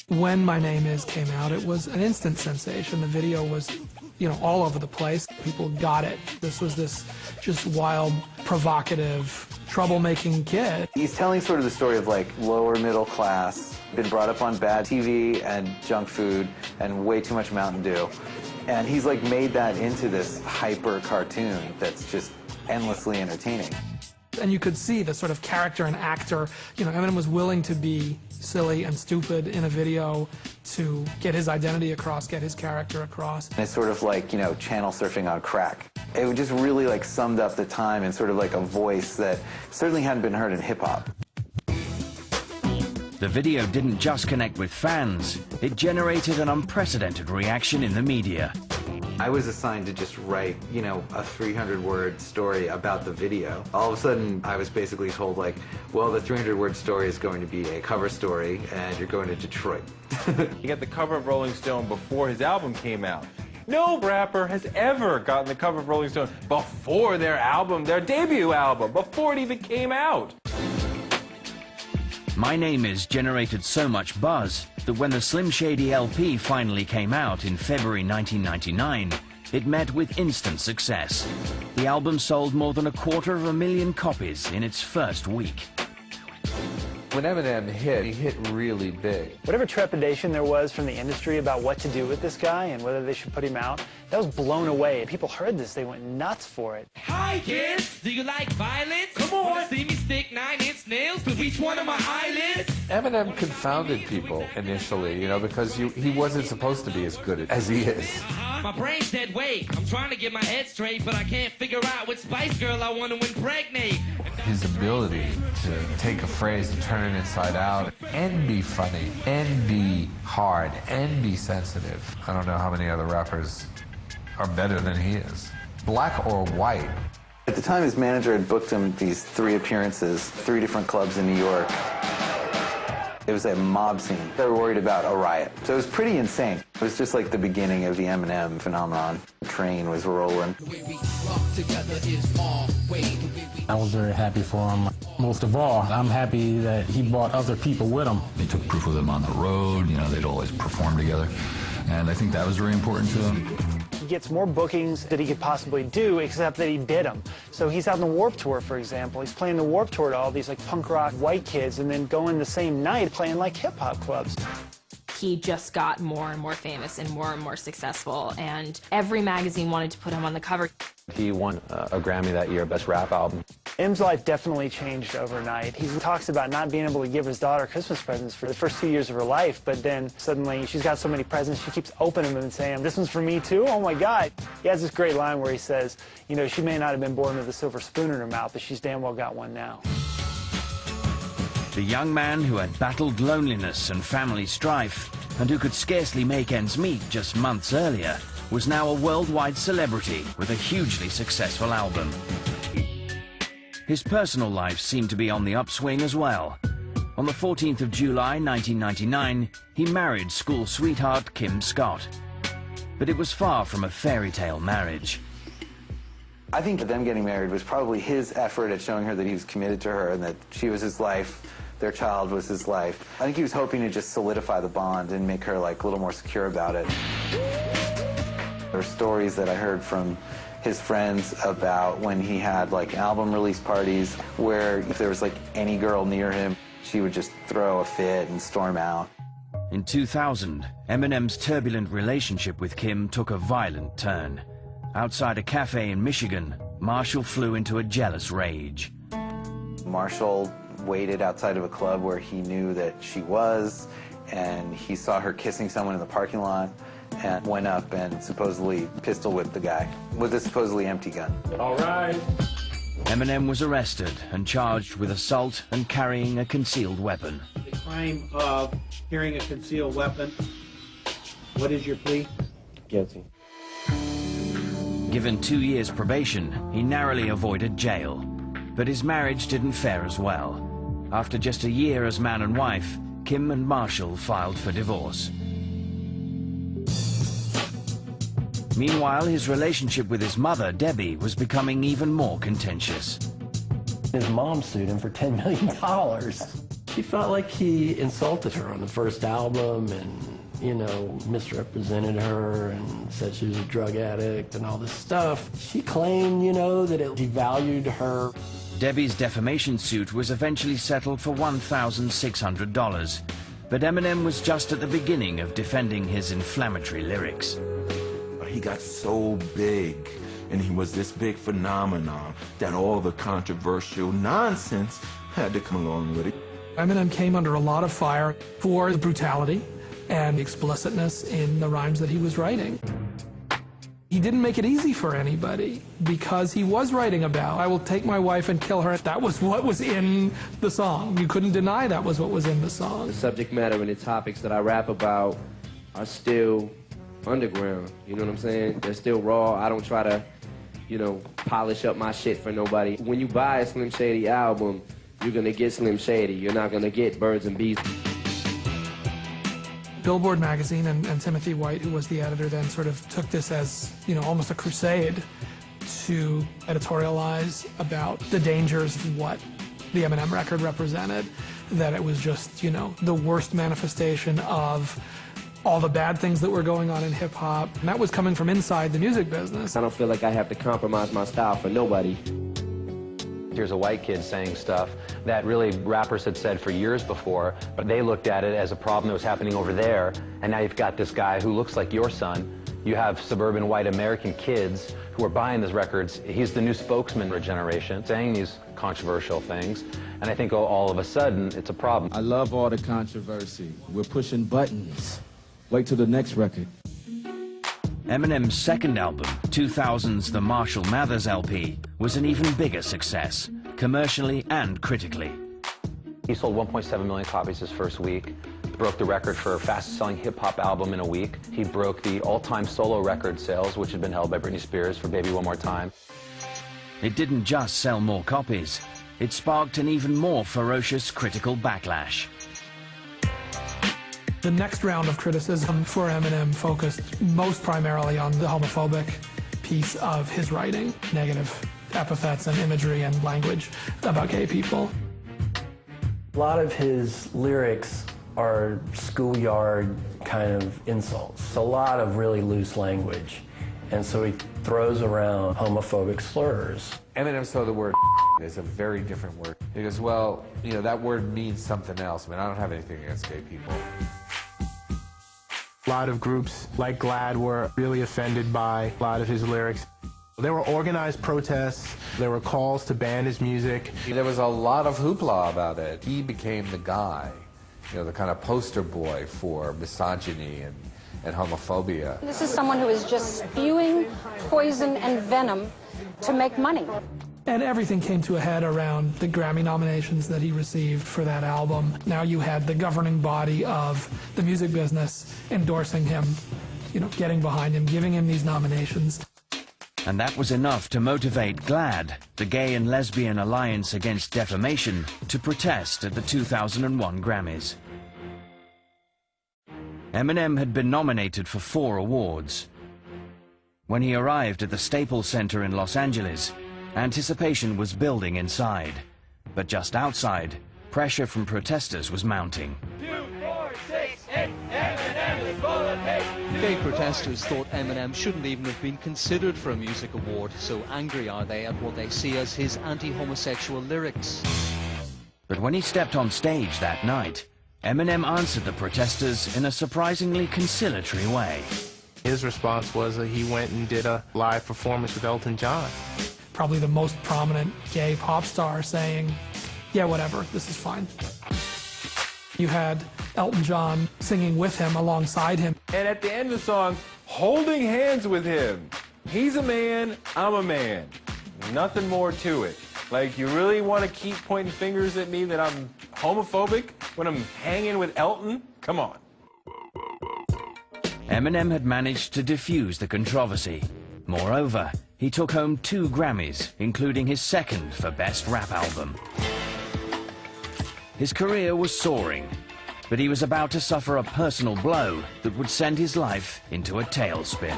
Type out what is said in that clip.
When My Name Is came out, it was an instant sensation. The video was, you know, all over the place. People got it. This was this just wild, provocative, troublemaking kid. He's telling sort of the story of like lower middle class, been brought up on bad TV and junk food and way too much Mountain Dew. And he's like made that into this hyper cartoon that's just endlessly entertaining. And you could see the sort of character and actor. You know, Eminem was willing to be silly and stupid in a video to get his identity across, get his character across. And it's sort of like, you know, channel surfing on crack. It just really like summed up the time in sort of like a voice that certainly hadn't been heard in hip-hop. The video didn't just connect with fans, it generated an unprecedented reaction in the media. I was assigned to just write, you know, a 300-word story about the video. All of a sudden, I was basically told, like, well, the 300-word story is going to be a cover story, and you're going to Detroit. He got the cover of Rolling Stone before his album came out. No rapper has ever gotten the cover of Rolling Stone before their album, their debut album, before it even came out. My Name Is generated so much buzz that when the Slim Shady LP finally came out in February 1999, it met with instant success. The album sold more than 250,000 copies in its first week. When Eminem hit, he hit really big. Whatever trepidation there was from the industry about what to do with this guy and whether they should put him out, that was blown away. People heard this, they went nuts for it. Hi kids, do you like violence? Come on, see me stick 9-inch nails to each one of my eyelids. Eminem confounded people initially, you know, because he wasn't supposed to be as good as he is. My brain's dead weight. I'm trying to get my head straight, but I can't figure out which Spice Girl I want to impregnate. His ability to take a phrase and turn it inside out and be funny and be hard and be sensitive. I don't know how many other rappers are better than he is. Black or white. At the time, his manager had booked him these 3 appearances, 3 different clubs in New York. It was a mob scene. They were worried about a riot. So it was pretty insane. It was just like the beginning of the Eminem phenomenon. The train was rolling. I was very happy for him. Most of all, I'm happy that he brought other people with him. They took Proof with him on the road. You know, they'd always perform together. And I think that was very important to him. He gets more bookings than he could possibly do, except that he did them. So he's out on the Warped Tour, for example. He's playing the Warped Tour to all these like punk rock white kids and then going the same night playing like hip-hop clubs. He just got more and more famous and more successful, and every magazine wanted to put him on the cover. He won a Grammy that year, Best Rap Album. M's life definitely changed overnight. He talks about not being able to give his daughter Christmas presents for the first 2 years of her life, but then suddenly she's got so many presents, she keeps opening them and saying, this one's for me too? Oh my God. He has this great line where he says, you know, she may not have been born with a silver spoon in her mouth, but she's damn well got one now. The young man who had battled loneliness and family strife, and who could scarcely make ends meet just months earlier, was now a worldwide celebrity with a hugely successful album. His personal life seemed to be on the upswing as well. On the 14th of July 1999, he married school sweetheart Kim Scott. But it was far from a fairy tale marriage. I think them getting married was probably his effort at showing her that he was committed to her and that she was his life, their child was his life. I think he was hoping to just solidify the bond and make her like a little more secure about it. There were stories that I heard from his friends about when he had like album release parties where if there was like any girl near him, she would just throw a fit and storm out. In 2000, Eminem's turbulent relationship with Kim took a violent turn. Outside a cafe in Michigan, Marshall flew into a jealous rage. Marshall waited outside of a club where he knew that she was, and he saw her kissing someone in the parking lot and went up and supposedly pistol whipped the guy with a supposedly empty gun. All right. Eminem was arrested and charged with assault and carrying a concealed weapon. The crime of carrying a concealed weapon. What is your plea? Guilty. Given 2 years probation, he narrowly avoided jail. But his marriage didn't fare as well. After just a year as man and wife, Kim and Marshall filed for divorce. Meanwhile, his relationship with his mother, Debbie, was becoming even more contentious. His mom sued him for $10 million. She felt like he insulted her on the first album and, you know, misrepresented her and said she was a drug addict and all this stuff. She claimed, you know, that it devalued her. Debbie's defamation suit was eventually settled for $1,600, but Eminem was just at the beginning of defending his inflammatory lyrics. He got so big, and he was this big phenomenon, that all the controversial nonsense had to come along with it. Eminem came under a lot of fire for the brutality and explicitness in the rhymes that he was writing. He didn't make it easy for anybody because he was writing about, I will take my wife and kill her. That was what was in the song. You couldn't deny that was what was in the song. The subject matter and the topics that I rap about are still underground, you know what I'm saying? They're still raw. I don't try to, you know, polish up my shit for nobody. When you buy a Slim Shady album, you're gonna get Slim Shady. You're not gonna get Birds and Bees. Billboard magazine and Timothy White, who was the editor then, sort of took this as, you know, almost a crusade to editorialize about the dangers of what the Eminem record represented, that it was just, you know, the worst manifestation of all the bad things that were going on in hip-hop. And that was coming from inside the music business. I don't feel like I have to compromise my style for nobody. Here's a white kid saying stuff that really rappers had said for years before, but they looked at it as a problem that was happening over there, and now you've got this guy who looks like your son. You have suburban white American kids who are buying these records. He's the new spokesman for a generation, saying these controversial things, and I think all of a sudden it's a problem. I love all the controversy. We're pushing buttons. Wait till the next record. Eminem's second album, 2000's The Marshall Mathers LP, was an even bigger success, commercially and critically. He sold 1.7 million copies his first week, broke the record for fastest-selling hip-hop album in a week. He broke the all-time solo record sales, which had been held by Britney Spears for Baby One More Time. It didn't just sell more copies, it sparked an even more ferocious critical backlash. The next round of criticism for Eminem focused most primarily on the homophobic piece of his writing, negative epithets and imagery and language about gay people. A lot of his lyrics are schoolyard kind of insults. A lot of really loose language. And so he throws around homophobic slurs. Eminem saw the word is a very different word. He goes, well, you know, that word means something else. I mean, I don't have anything against gay people. A lot of groups like GLAAD were really offended by a lot of his lyrics. There were organized protests. There were calls to ban his music. There was a lot of hoopla about it. He became the guy, you know, the kind of poster boy for misogyny and homophobia. This is someone who is just spewing poison and venom to make money. And everything came to a head around the Grammy nominations that he received for that album. Now you had the governing body of the music business endorsing him, you know, getting behind him, giving him these nominations. And that was enough to motivate GLAAD, the Gay and Lesbian Alliance Against Defamation, to protest at the 2001 Grammys. Eminem had been nominated for 4 awards. When he arrived at the Staples Center in Los Angeles, anticipation was building inside, but just outside, pressure from protesters was mounting. 2, 4, 6, 8, Eminem is full of hate. Gay protesters thought Eminem shouldn't even have been considered for a music award, so angry are they at what they see as his anti-homosexual lyrics. But when he stepped on stage that night, Eminem answered the protesters in a surprisingly conciliatory way. His response was that he went and did a live performance with Elton John. Probably the most prominent gay pop star saying, yeah, whatever, this is fine. You had Elton John singing with him, alongside him. And at the end of the song, holding hands with him. He's a man, I'm a man. Nothing more to it. Like, you really want to keep pointing fingers at me that I'm homophobic when I'm hanging with Elton? Come on. Eminem had managed to diffuse the controversy. Moreover, he took home 2 Grammys, including his second for Best Rap Album. His career was soaring, but he was about to suffer a personal blow that would send his life into a tailspin.